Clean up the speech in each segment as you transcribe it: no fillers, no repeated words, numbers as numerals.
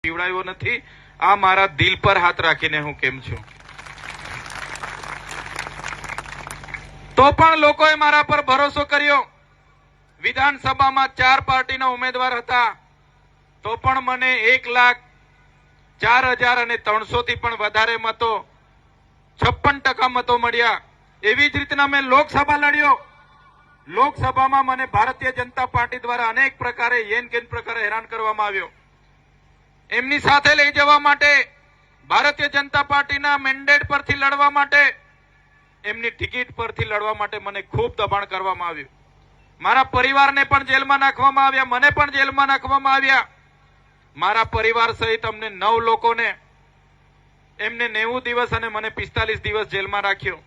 પીવડાવ્યો નથી. આ મારા દિલ પર હાથ રાખીને હું કેમ છું. તો પણ લોકોએ મારા પર ભરોસો કર્યો. વિધાનસભામાં 4 પાર્ટીના ઉમેદવાર હતા, તો પણ મને 1,04,300 થી પણ વધારે મતો, 56% મતો મળ્યા. એવી જ રીતના મેં લોકસભા લડ્યો. લોકસભામાં મને ભારતીય જનતા પાર્ટી દ્વારા અનેક પ્રકારે યેન કેન પ્રકારે હેરાન કરવામાં આવ્યો. એમની સાથે લઈ જવા માટે, ભારતીય જનતા પાર્ટીના મેન્ડેટ પરથી લડવા માટે, એમની ટિકિટ પરથી લડવા માટે મને ખૂબ દબાણ કરવામાં આવ્યું. મારા પરિવારને પણ જેલમાં નાખવામાં આવ્યા, મને પણ જેલમાં નાખવામાં આવ્યા. મારા પરિવાર સહિત અમને 9 લોકોને એમને 90 દિવસ અને મને 45 દિવસ જેલમાં રાખ્યો.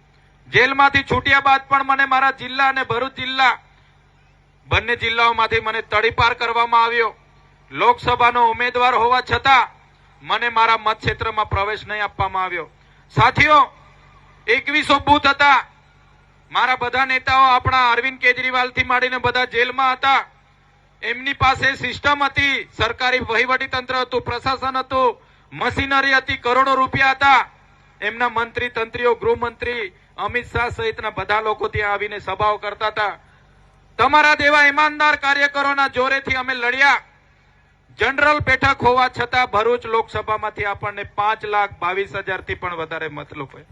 જેલમાંથી છૂટ્યા બાદ પણ મને મારા જિલ્લા અને ભરૂચ જિલ્લા બંને જિલ્લાઓમાંથી મને તડીપાર કરવામાં આવ્યો. લોકસભાનો ઉમેદવાર હોવા છતાં મને મારા મતક્ષેત્રમાં પ્રવેશ નહીં આપવામાં આવ્યો. સાથીઓ, 2100 બૂથ હતા. મારા બધા નેતાઓ આપણા અરવિંદ કેજરીવાલ થી માંડીને બધા જેલમાં હતા. એમની પાસે સિસ્ટમ હતી, સરકારી વહીવટી તંત્ર હતું, પ્રશાસન હતું, મશીનરી હતી, કરોડો રૂપિયા હતા. એમના મંત્રી તંત્રીઓ, ગૃહમંત્રી અમિત શાહ સહિતના બધા લોકો ત્યાં આવીને સભાઓ કરતા હતા. તમારા જેવા ઈમાનદાર કાર્યકરોના જોરેથી અમે લડ્યા. જનરલ બેઠક હોવા છતાં ભરૂચ લોકસભામાંથી આપણને 5,22,000 થી પણ વધારે મત લોકોએ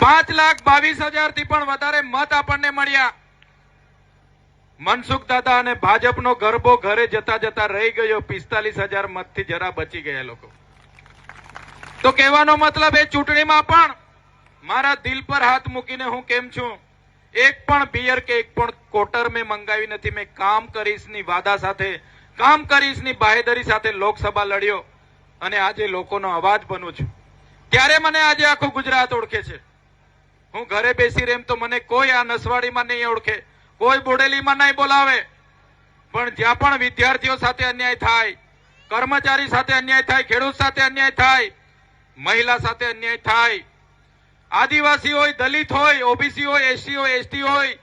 5,22,000 થી પણ વધારે મત આપણને મળ્યા. મનસુખ દાદા અને ભાજપનો ગરબો ઘરે જતા જતા રહી ગયો. 45,000 મતથી જરા બચી ગયા લોકો. તો કહેવાનો મતલબ એ ચૂંટણીમાં પણ મારા દિલ પર હાથ મૂકીને હું કેમ છું. એક પણ બિયર કે એક પણ કોટર મેં મંગાવી નથી. મેં કામ કરીશની વાદા સાથે, કામ કરીશની બાહેધરી સાથે લોકસભા લડ્યો અને આજે લોકોનો અવાજ બનું છું. ત્યારે મને આજે આખું ગુજરાત ઓળખે છે. હું ઘરે બેસી રેમ તો મને કોઈ આ નસવાડીમાં નહીં ઓળખે, કોઈ બોડેલીમાં નહીં બોલાવે. પણ જ્યાં પણ વિદ્યાર્થીઓ સાથે અન્યાય થાય, કર્મચારી સાથે અન્યાય થાય, ખેડૂત સાથે અન્યાય થાય, મહિલા સાથે અન્યાય થાય, આદિવાસી હોય, દલિત હોય, ઓબીસી હોય, એસસી હોય, એસટી હોય,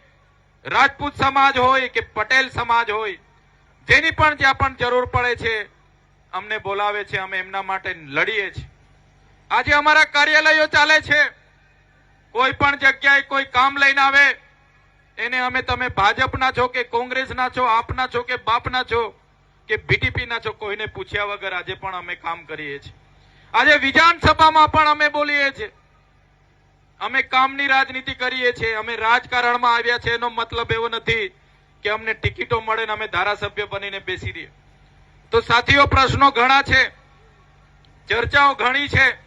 રાજપૂત સમાજ હોય કે પટેલ સમાજ હોય, જેની પણ જ્યાં પણ જરૂર પડે છે અમને બોલાવે છે. અમે એમના માટે લડીએ છીએ. આજે અમારા કાર્યાલયો ચાલે છે. કોઈ પણ જગ્યાએ કોઈ કામ લઈને આવે એને અમે તમે ભાજપના છો કે કોંગ્રેસના છો, આપના છો કે બાપના છો કે બીટીપીના છો, કોઈને પૂછ્યા વગર આજે પણ અમે કામ કરીએ છીએ. આજે વિધાનસભામાં પણ અમે બોલીએ છીએ. અમે કામની રાજનીતિ કરીએ છીએ. અમે રાજકારણમાં આવ્યા છે એનો મતલબ એવો નથી કે અમને ટિકિટો મળે ને અમે ધારાસભ્ય બનીને બેસી રહીએ. તો સાથીઓ, પ્રશ્નો ઘણા છે, ચર્ચાઓ ઘણી છે.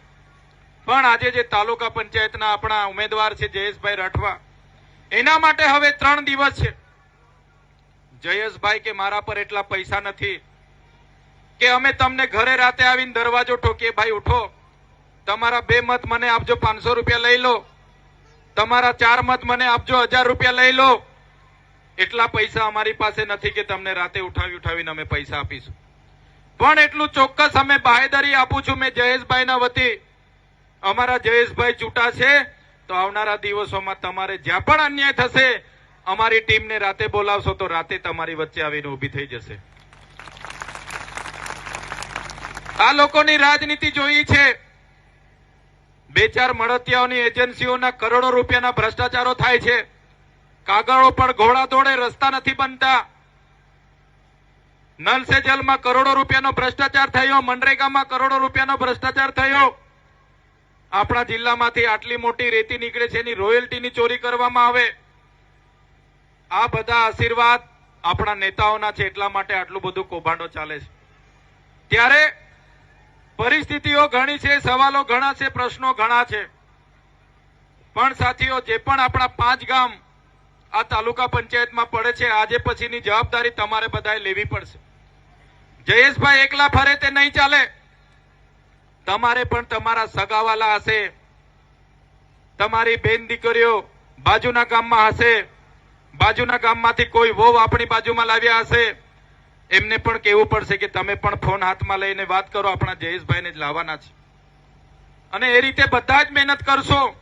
પણ આજે જે તાલુકા પંચાયતના આપણા ઉમેદવાર છે જયેશભાઈ રાઠવા, એના માટે હવે 3 દિવસ છે. જયેશભાઈ કે મારા પર એટલા પૈસા નથી કે અમે તમને ઘરે રાતે આવીને દરવાજો ઠોકીએ, ભાઈ ઉઠો, તમારા 2 મત મને આપજો, 500 રૂપિયા લઈ લો, તમારા 4 મત મને આપજો, 1000 રૂપિયા લઈ લો. એટલા પૈસા અમારી પાસે નથી કે તમને રાતે ઉઠાવીને અમે પૈસા આપીશું. પણ એટલું ચોક્કસ અમે બાહેધરી આપું છું મેં જયેશભાઈના વતી, અમારા જયેશભાઈ ચૂંટાશે તો આવનારા દિવસોમાં તમારે જ્યાં પણ અન્યાય થશે અમારી ટીમને રાતે બોલાવશો તો રાતે તમારી વચ્ચે આવીને ઉભી થઈ જશે. આ લોકોની રાજનીતિ જોઈ છે. 2-4 મળતિયાઓની એજન્સીઓના કરોડો રૂપિયાના ભ્રષ્ટાચારો થાય છે. કાગળો પર ઘોડા દોડે, રસ્તા નથી બનતા. નલ સે જલમાં કરોડો રૂપિયાનો ભ્રષ્ટાચાર થયો, મનરેગામાં કરોડો રૂપિયાનો ભ્રષ્ટાચાર થયો. આપણા જિલ્લામાંથી આટલી મોટી રેતી નીકળે છે એની રોયલ્ટીની ચોરી કરવામાં આવે. આ બધા આશીર્વાદ આપણા નેતાઓના છે, એટલા માટે આટલું બધું કૌભાંડો ચાલે છે. ત્યારે પરિસ્થિતિઓ ઘણી છે, સવાલો ઘણા છે, પ્રશ્નો ઘણા છે. પણ સાથીઓ, જે પણ આપણા 5 ગામ આ તાલુકા પંચાયતમાં પડે છે, આજે પછીની જવાબદારી તમારે બધાએ લેવી પડશે. જયેશભાઈ એકલા ફરે તે નહીં ચાલે. તમારે પણ તમારા સગાવાલા હશે, તમારી બેન દીકરીઓ બાજુના ગામમાં હશે, બાજુના ગામમાંથી કોઈ વહુ આપણી બાજુમાં લાવ્યા હશે, એમને પણ કહેવું પડશે કે તમે પણ ફોન હાથમાં લઈને વાત કરો, આપણા જયેશભાઈને જ લાવવાના છે. અને એ રીતે બધા જ મહેનત કરશો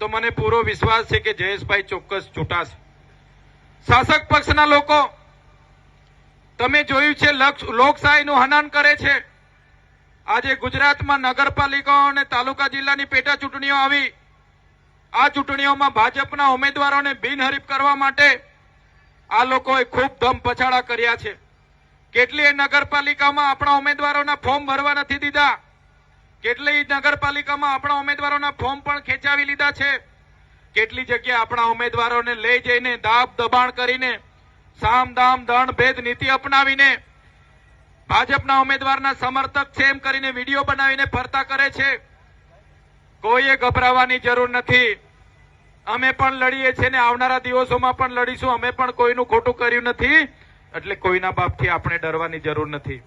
તો મને પૂરો વિશ્વાસ છે કે જયેશભાઈ ચોક્કસ ચૂંટાશે. શાસક પક્ષના લોકો તમે જોયું છે લોકશાહીનું હનન કરે છે. આજે ગુજરાતમાં નગરપાલિકાઓ અને તાલુકા જિલ્લાની પેટા ચૂંટણીઓ આવી. આ ચૂંટણીઓમાં ભાજપના ઉમેદવારોને બિનહરીફ કરવા માટે આ લોકોએ ખૂબ ધમ પછાડા કર્યા છે. કેટલીય નગરપાલિકામાં આપણા ઉમેદવારોના ફોર્મ ભરવા નથી દીધા. કેટલીય નગરપાલિકામાં આપણા ઉમેદવારોના ફોર્મ પણ ખેંચાવી લીધા છે. કેટલી જગ્યાએ આપણા ઉમેદવારોને લઈ જઈને દાબ દબાણ કરીને સામ દામ દંડ ભેદ નીતિ અપનાવીને ભાજપના ઉમેદવારના સમર્થક છે એમ કરીને વિડીયો બનાવીને ફરતા કરે છે. કોઈએ ગભરાવાની જરૂર નથી. અમે પણ લડીએ છીએ ને આવનારા દિવસોમાં પણ લડીશું. અમે પણ કોઈનું ખોટું કર્યું નથી, એટલે કોઈના બાપથી આપણે ડરવાની જરૂર નથી.